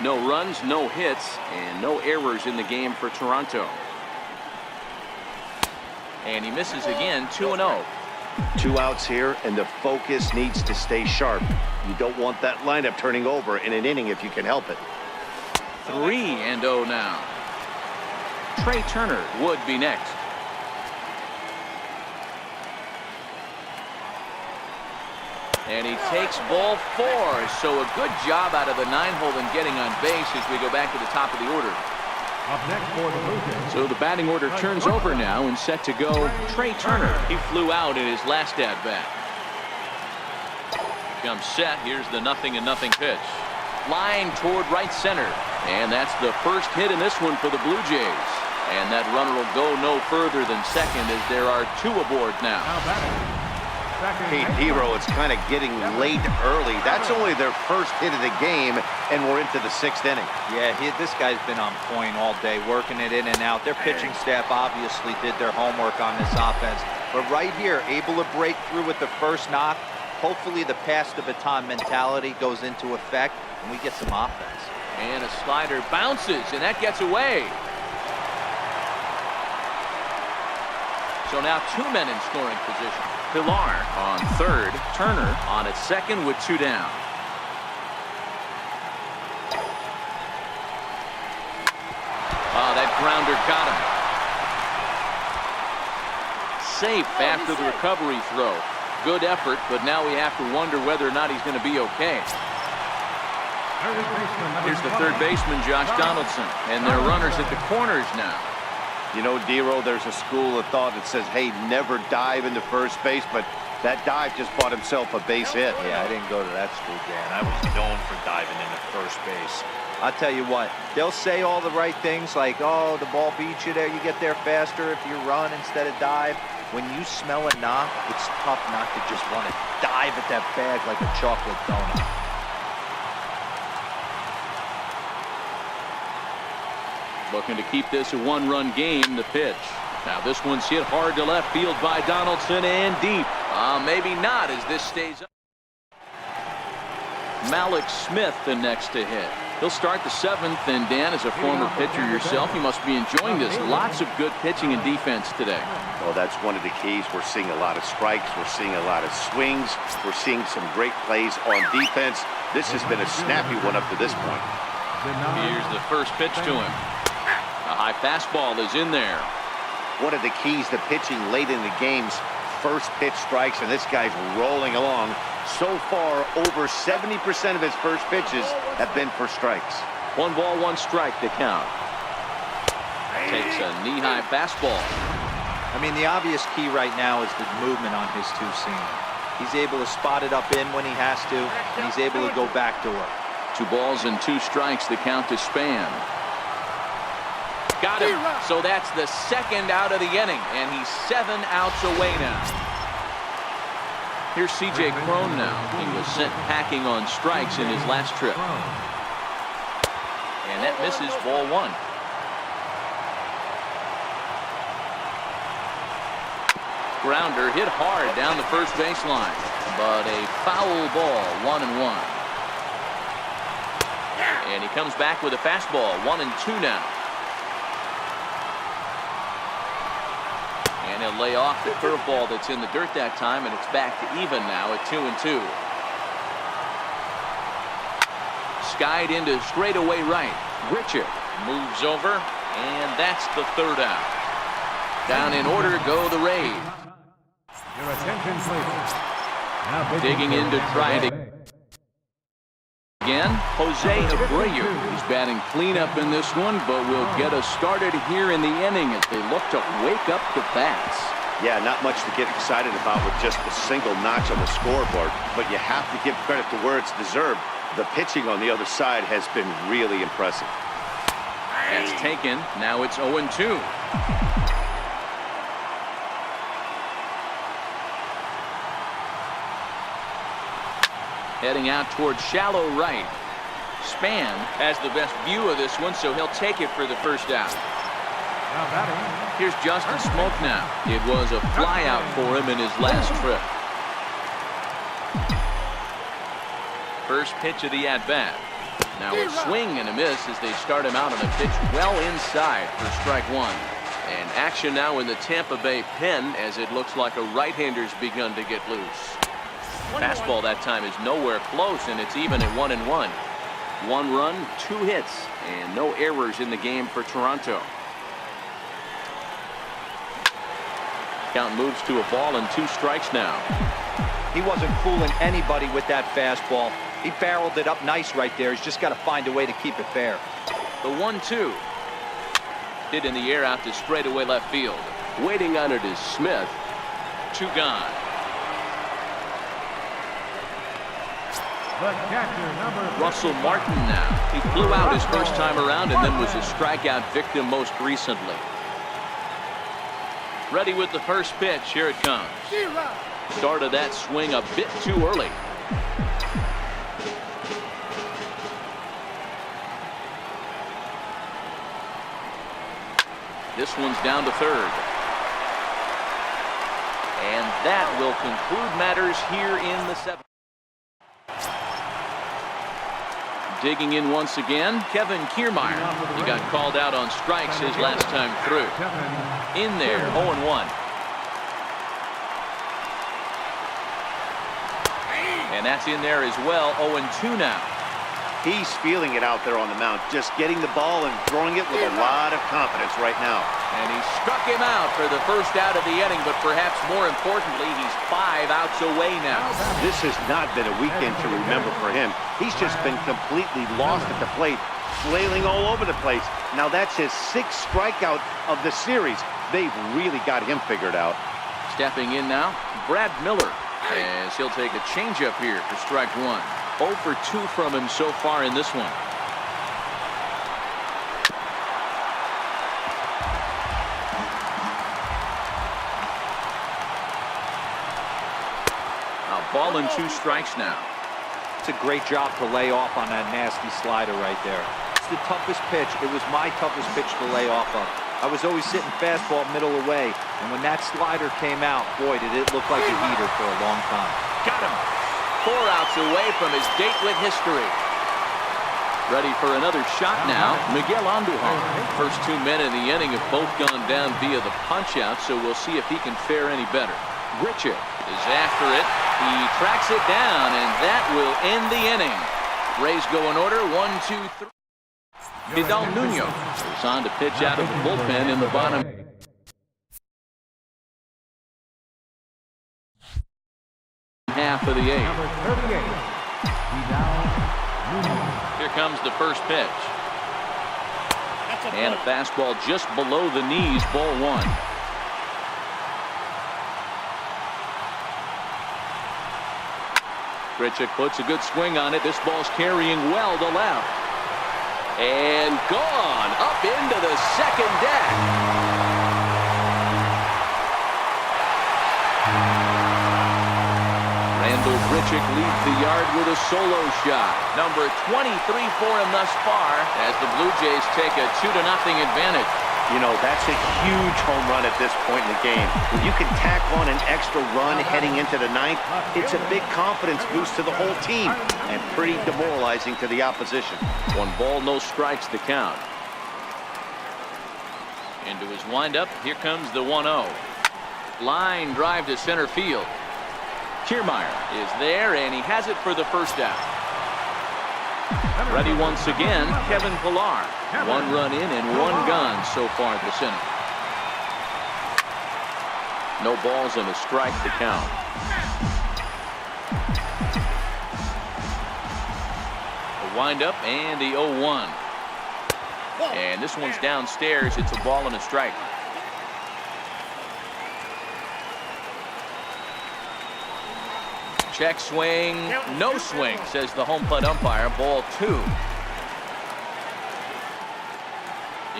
No runs, no hits, and no errors in the game for Toronto. And he misses again, 2-0. 2 outs here, and the focus needs to stay sharp. You don't want that lineup turning over in an inning if you can help it. 3-0 now. Trey Turner would be next. And he takes ball 4. So a good job out of the 9-hole in getting on base as we go back to the top of the order. Up next for the Blue Jays. So the batting order turns over now and set to go Trey Turner. He flew out in his last at-bat. Comes set. Here's the 0-0 pitch. Line toward right center. And that's the first hit in this one for the Blue Jays. And that runner will go no further than second as there are 2 aboard now. Hey, Hero, it's kind of getting late early. That's only their first hit of the game, and we're into the 6th inning. Yeah, this guy's been on point all day, working it in and out. Their pitching staff obviously did their homework on this offense. But right here, able to break through with the first knock. Hopefully the pass the baton mentality goes into effect, and we get some offense. And a slider bounces, and that gets away. So now 2 men in scoring position. Pilar on third, Turner on at second with 2 down. Oh, that grounder got him. Safe after the recovery throw. Good effort, but now we have to wonder whether or not he's going to be okay. Here's the third baseman, Josh Donaldson, and their runners at the corners now. You know, Dero, there's a school of thought that says, hey, never dive into first base, but that dive just bought himself a base hit. Yeah, I didn't go to that school, Dan. I was known for diving into first base. I'll tell you what, they'll say all the right things like, oh, the ball beats you there, you get there faster if you run instead of dive. When you smell a knock, it's tough not to just want to dive at that bag like a chocolate donut. Looking to keep this a 1-run game, the pitch. Now this one's hit hard to left field by Donaldson and deep. Maybe not as this stays up. Malik Smith the next to hit. He'll start the 7th, and Dan, as a former pitcher yourself, you must be enjoying this. Lots of good pitching and defense today. Well, that's one of the keys. We're seeing a lot of strikes. We're seeing a lot of swings. We're seeing some great plays on defense. This has been a snappy one up to this point. Here's the first pitch to him. A high fastball is in there. One of the keys to pitching late in the game's first pitch strikes, and this guy's rolling along. So far, over 70% of his first pitches have been for strikes. 1 ball, 1 strike to count. Takes a knee-high fastball. I mean, the obvious key right now is the movement on his 2-seamer. He's able to spot it up in when he has to, and he's able to go backdoor. 2 balls and 2 strikes to count to Span. Got him. So that's the 2nd out of the inning, and he's 7 outs away now. Here's C.J. Cron now. He was sent packing on strikes in his last trip. And that misses, ball 1. Grounder hit hard down the first baseline, but a foul ball, 1-1. And he comes back with a fastball, 1-2 now. And he'll lay off the curveball that's in the dirt that time, and it's back to even now at 2-2. Skied into straightaway right. Richard moves over, and that's the 3rd out. Down in order go the Rays. Your attention, please. Now Digging in to try it again. Jose Abreu. He's batting cleanup in this one, but will get us started here in the inning as they look to wake up the bats. Yeah, not much to get excited about with just a single notch on the scoreboard, but you have to give credit to where it's deserved. The pitching on the other side has been really impressive. That's taken. Now it's 0-2. Heading out towards shallow right. Span has the best view of this one, so he'll take it for the first out. Here's Justin Smoke now. It was a flyout for him in his last trip. First pitch of the at-bat. Now a swing and a miss as they start him out on a pitch well inside for strike one. And action now in the Tampa Bay pen as it looks like a right-hander's begun to get loose. Fastball that time is nowhere close, and it's even at 1-1. 1 run, 2 hits, and no errors in the game for Toronto. Count moves to a ball and 2 strikes now. He wasn't fooling anybody with that fastball. He barreled it up nice right there. He's just got to find a way to keep it fair. The 1-2. Hit in the air out to straightaway left field. Waiting on it is Smith. 2 gone. The catcher, number Russell Martin now. He flew out his first time around and then was a strikeout victim most recently. Ready with the first pitch. Here it comes. Started that swing a bit too early. This one's down to third. And that will conclude matters here in the 7th. Digging in once again, Kevin Kiermaier. He got called out on strikes his last time through. In there, 0-1. And that's in there as well, 0-2 now. He's feeling it out there on the mound, just getting the ball and throwing it with a lot of confidence right now. And he struck him out for the first out of the inning, but perhaps more importantly, he's 5 outs away now. This has not been a weekend to remember for him. He's just been completely lost at the plate, flailing all over the place. Now that's his 6th strikeout of the series. They've really got him figured out. Stepping in now, Brad Miller, as he'll take a changeup here for strike 1. 0 for 2 from him so far in this one. A ball and 2 strikes now. It's a great job to lay off on that nasty slider right there. It's the toughest pitch. It was my toughest pitch to lay off of. I was always sitting fastball middle away, and when that slider came out, boy, did it look like a heater for a long time. Got him. 4 outs away from his date with history. Ready for another shot now, Miguel Andujar. First 2 men in the inning have both gone down via the punch-out, so we'll see if he can fare any better. Grichuk is after it. He tracks it down, and that will end the inning. Rays go in order, 1, 2, 3. Vidal Nuno is on to pitch out of the bullpen in the bottom half of the 8th. number 38, Vidal. Here comes the first pitch. And a fastball just below the knees, ball 1. Grichuk puts a good swing on it. This ball's carrying well to left. And gone up into the second deck. Randall Grichuk leads the yard with a solo shot. Number 23 for him thus far as the Blue Jays take a 2-0 advantage. You know, that's a huge home run at this point in the game. When you can tack on an extra run heading into the 9th, it's a big confidence boost to the whole team and pretty demoralizing to the opposition. 1 ball, no strikes to count. Into his windup, here comes the 1-0. Line drive to center field. Kiermaier is there, and he has it for the first out. Ready once again, Kevin Pillar. 1 run in and 1 gone so far this inning. No balls and a strike to count. The windup and the 0-1. And this one's downstairs. It's a ball and a strike. Check swing, no swing, says the home plate umpire. Ball 2.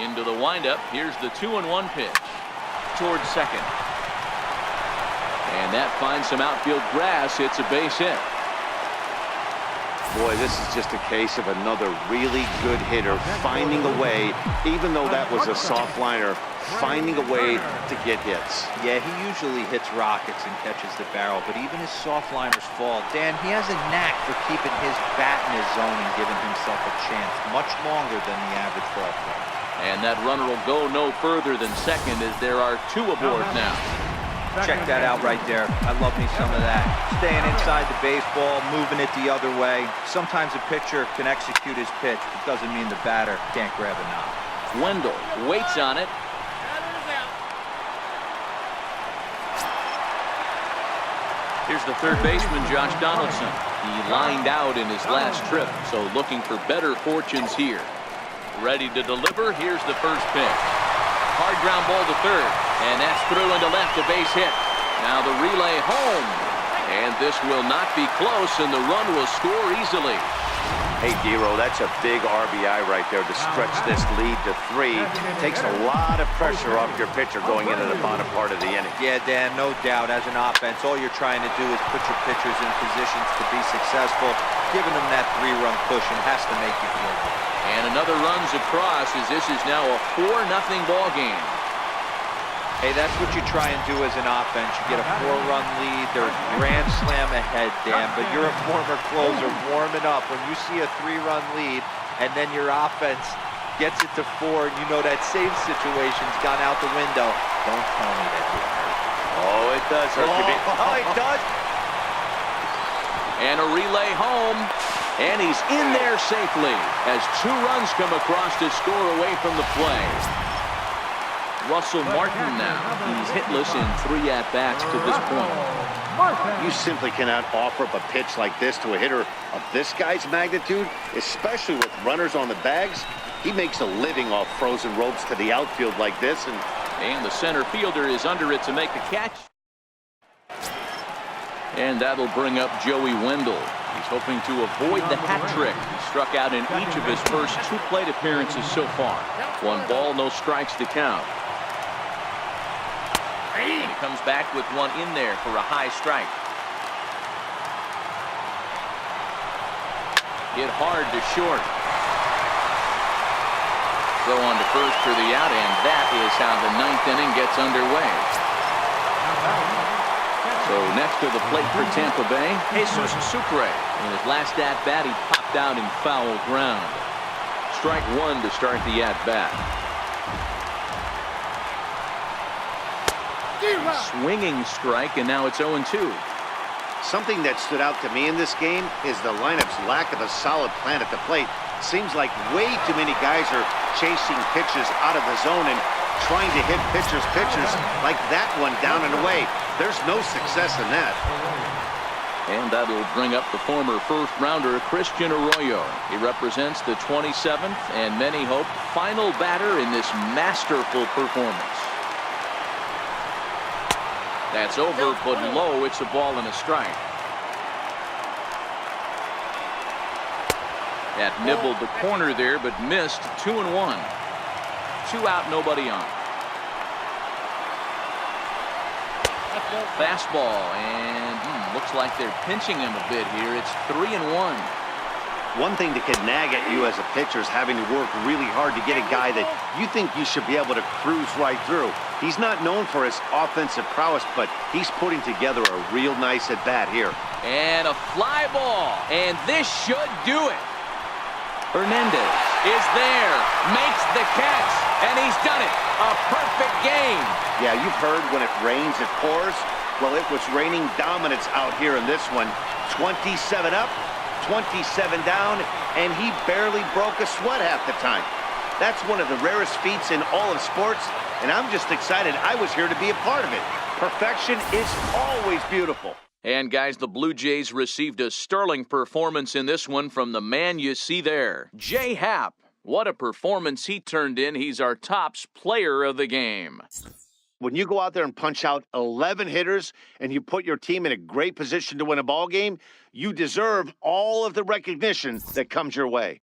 Into the windup. Here's the 2-1 pitch towards second. And that finds some outfield grass. It's a base hit. Boy, this is just a case of another really good hitter finding a way, even though that was a soft liner, finding a way to get hits. Yeah, he usually hits rockets and catches the barrel, but even his soft liners fall. Dan, he has a knack for keeping his bat in his zone and giving himself a chance much longer than the average ball player. And that runner will go no further than second as there are 2 aboard now. Check that out right there. I love me some of that. Staying inside the baseball, moving it the other way. Sometimes a pitcher can execute his pitch, but doesn't mean the batter can't grab a knob. Wendell waits on it. Here's the third baseman, Josh Donaldson. He lined out in his last trip, so looking for better fortunes here. Ready to deliver. Here's the first pitch. Hard ground ball to third, and that's through into left, a base hit. Now the relay home, and this will not be close, and the run will score easily. Hey, Dero, that's a big RBI right there to stretch this lead to 3. Takes a lot of pressure off your pitcher going into the bottom part of the inning. Yeah, Dan, no doubt. As an offense, all you're trying to do is put your pitchers in positions to be successful. Giving them that 3-run cushion has to make you feel good. And another runs across as this is now a 4-0 ball game. Hey, that's what you try and do as an offense. You get a 4-run lead. There's grand slam ahead, Dan, but you're a former closer warming up. When you see a 3-run lead and then your offense gets it to 4 and you know that same situation's gone out the window, don't tell me that didn't hurt. Oh, it does hurt. Oh, it does. And a relay home. And he's in there safely as 2 runs come across to score away from the play. Russell Martin now. He's hitless in 3 at-bats to this point. You simply cannot offer up a pitch like this to a hitter of this guy's magnitude, especially with runners on the bags. He makes a living off frozen ropes to the outfield like this. And the center fielder is under it to make the catch. And that'll bring up Joey Wendell. He's hoping to avoid the hat trick. He struck out in each of his first 2 plate appearances so far. 1 ball, no strikes to count. And he comes back with 1 in there for a high strike. Hit hard to short. Throw on to first for the out, and that is how the 9th inning gets underway. So next to the plate for Tampa Bay, Jesus Sucre. In his last at-bat, he popped out in foul ground. Strike 1 to start the at-bat. Swinging strike, and now it's 0-2. Something that stood out to me in this game is the lineup's lack of a solid plan at the plate. Seems like way too many guys are chasing pitches out of the zone and trying to hit pitchers like that one down and away. There's no success in that. And that'll bring up the former first-rounder Christian Arroyo. He represents the 27th and many hope final batter in this masterful performance. That's over, but low. It's a ball and a strike. That nibbled the corner there, but missed. 2-1. 2 out, nobody on. Fastball, and looks like they're pinching him a bit here. It's 3-1. One thing that could nag at you as a pitcher is having to work really hard to get a guy that you think you should be able to cruise right through. He's not known for his offensive prowess, but he's putting together a real nice at-bat here. And a fly ball, and this should do it. Hernandez is there, makes the catch, and he's done it. A perfect game. Yeah, you've heard when it rains, it pours. Well, it was raining dominance out here in this one. 27 up, 27 down, and he barely broke a sweat half the time. That's one of the rarest feats in all of sports, and I'm just excited I was here to be a part of it. Perfection is always beautiful. And guys, the Blue Jays received a sterling performance in this one from the man you see there, Jay Happ. What a performance he turned in. He's our tops player of the game. When you go out there and punch out 11 hitters and you put your team in a great position to win a ball game, you deserve all of the recognition that comes your way.